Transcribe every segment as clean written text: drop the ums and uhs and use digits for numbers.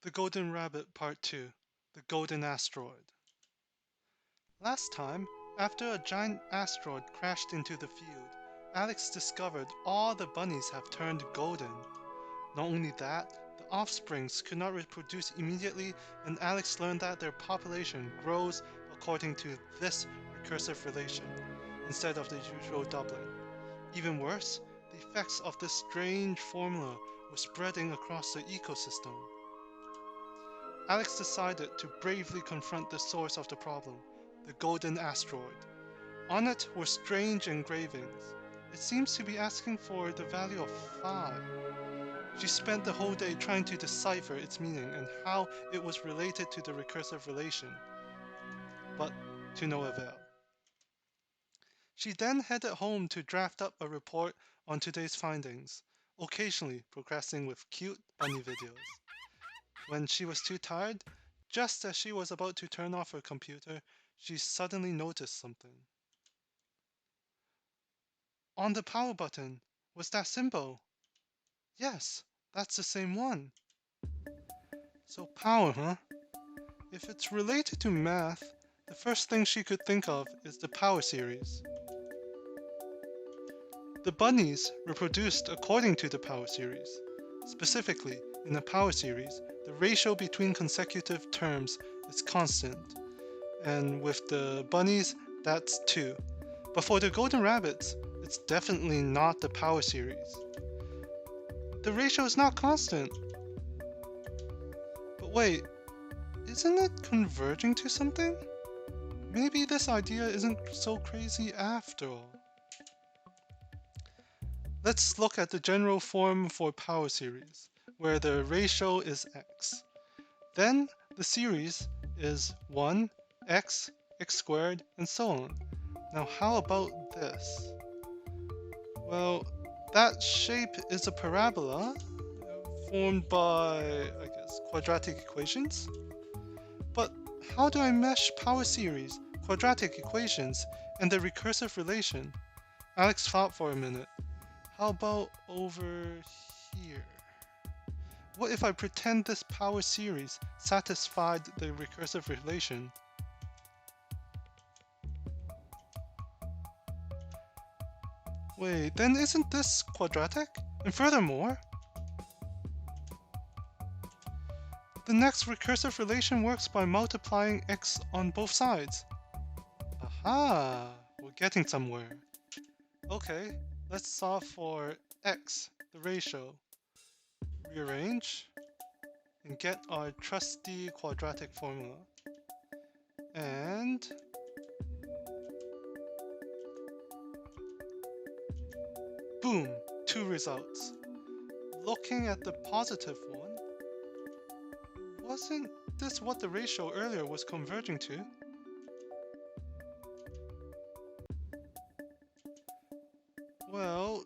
The Golden Rabbit Part 2. The Golden Asteroid. Last time, after a giant asteroid crashed into the field, Alex discovered all the bunnies have turned golden. Not only that, the offsprings could not reproduce immediately, and Alex learned that their population grows according to this recursive relation, instead of the usual doubling. Even worse, the effects of this strange formula were spreading across the ecosystem. Alex decided to bravely confront the source of the problem, the golden asteroid. On it were strange engravings. It seems to be asking for the value of 5. She spent the whole day trying to decipher its meaning and how it was related to the recursive relation, but to no avail. She then headed home to draft up a report on today's findings, occasionally progressing with cute bunny videos. When she was too tired, just as she was about to turn off her computer, she suddenly noticed something. On the power button was that symbol. Yes, that's the same one. So power, huh? If it's related to math, the first thing she could think of is the power series. The bunnies reproduced according to the power series. Specifically, in the power series, the ratio between consecutive terms is constant. And with the bunnies, that's 2. But for the golden rabbits, it's definitely not the power series. The ratio is not constant. But wait, isn't it converging to something? Maybe this idea isn't so crazy after all. Let's look at the general form for power series, where the ratio is x. Then the series is 1, x, x squared, and so on. Now how about this? Well, that shape is a parabola formed by, I guess, quadratic equations. But how do I mesh power series, quadratic equations, and the recursive relation? Alex thought for a minute. How about over here? What if I pretend this power series satisfied the recursive relation? Wait, then isn't this quadratic? And furthermore, the next recursive relation works by multiplying x on both sides. Aha! We're getting somewhere. Okay, let's solve for x, the ratio. Rearrange and get our trusty quadratic formula. And boom, 2 results. Looking at the positive one, wasn't this what the ratio earlier was converging to? Well,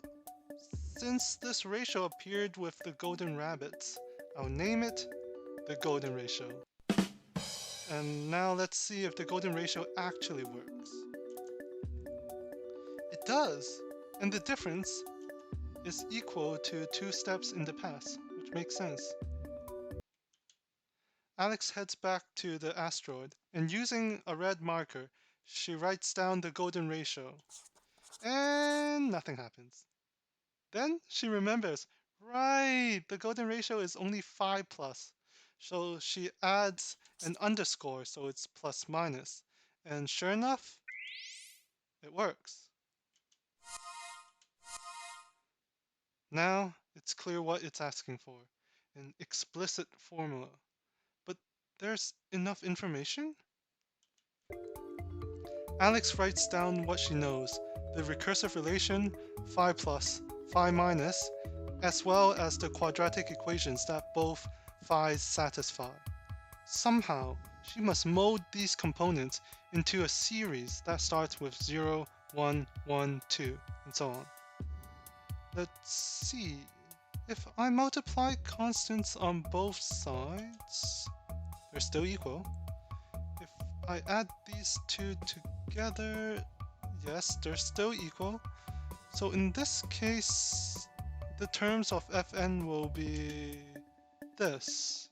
since this ratio appeared with the golden rabbits, I'll name it the golden ratio. And now let's see if the golden ratio actually works. It does, and the difference is equal to 2 steps in the past, which makes sense. Alex heads back to the asteroid, and using a red marker, she writes down the golden ratio. And nothing happens. Then she remembers, right, the golden ratio is only 5 plus. So she adds an underscore, so it's plus minus. And sure enough, it works. Now it's clear what it's asking for, an explicit formula. But there's enough information? Alex writes down what she knows, the recursive relation, phi plus, phi minus, as well as the quadratic equations that both phi's satisfy. Somehow, she must mold these components into a series that starts with 0, 1, 1, 2, and so on. Let's see. If I multiply constants on both sides, they're still equal. If I add these two together, yes, they're still equal. So in this case, the terms of Fn will be this.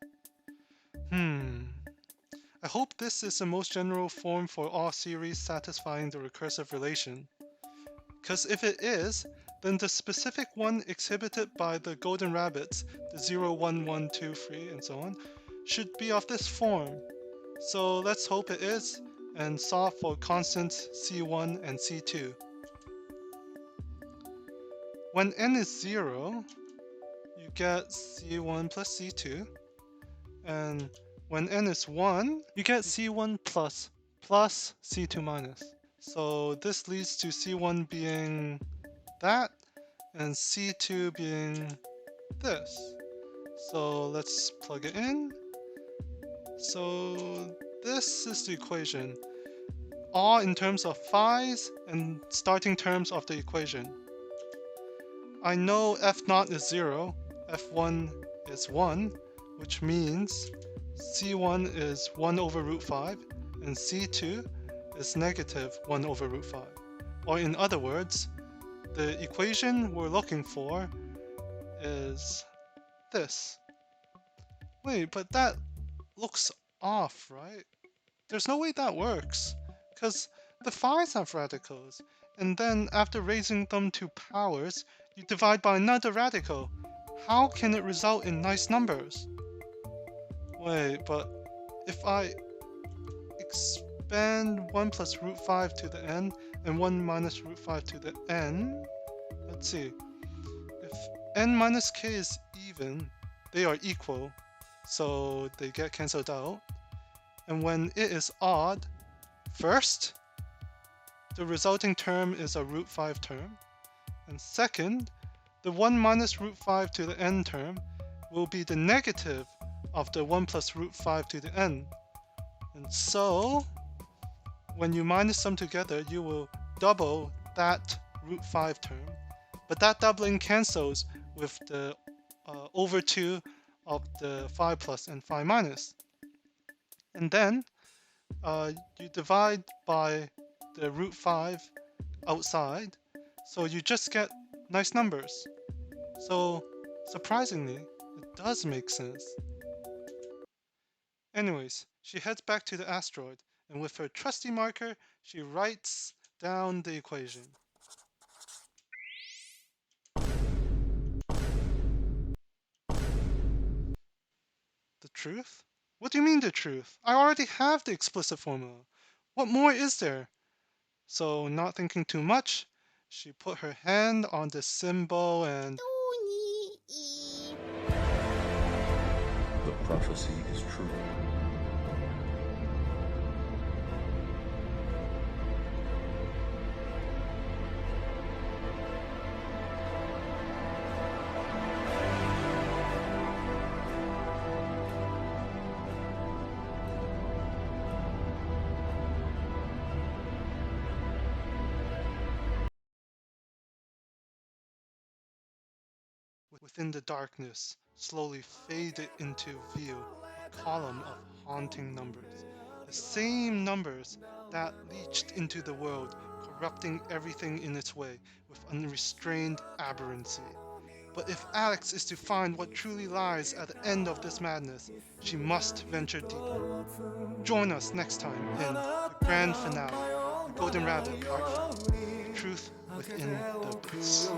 I hope this is the most general form for all series satisfying the recursive relation. Because if it is, then the specific one exhibited by the golden rabbits, the 0, 1, 1, 2, 3, and so on, should be of this form. So let's hope it is, and solve for constants C1 and C2. When n is 0, you get C1 plus C2, and when n is 1, you get C1 plus C2 minus. So this leads to C1 being that, and C2 being this. So let's plug it in. So this is the equation, all in terms of phi's and starting terms of the equation. I know f0 is 0, f1 is 1, which means c1 is 1 over root 5, and c2 is negative 1 over root 5. Or in other words, the equation we're looking for is this. Wait, but that looks off, right? There's no way that works, because the phi's have radicals, and then after raising them to powers, you divide by another radical. How can it result in nice numbers? Wait, but if I expand 1 plus root 5 to the n and 1 minus root 5 to the n, let's see. If n minus k is even, they are equal, so they get cancelled out. And when it is odd, first, the resulting term is a root 5 term, and second, the 1 minus root 5 to the n term will be the negative of the 1 plus root 5 to the n. And so, when you minus them together, you will double that root 5 term, but that doubling cancels with the over 2 of the phi plus and phi minus. And then you divide by the root 5 outside, so you just get nice numbers. So surprisingly, it does make sense. Anyways, she heads back to the asteroid, and with her trusty marker, she writes down the equation. The truth? What do you mean the truth? I already have the explicit formula. What more is there? So, not thinking too much, she put her hand on the symbol and the prophecy is true. within the darkness slowly faded into view a column of haunting numbers. The same numbers that leached into the world, corrupting everything in its way with unrestrained aberrancy. But if Alex is to find what truly lies at the end of this madness, she must venture deeper. Join us next time in the grand finale, The Golden Rabbit Part 5, The Truth Within the Abyss.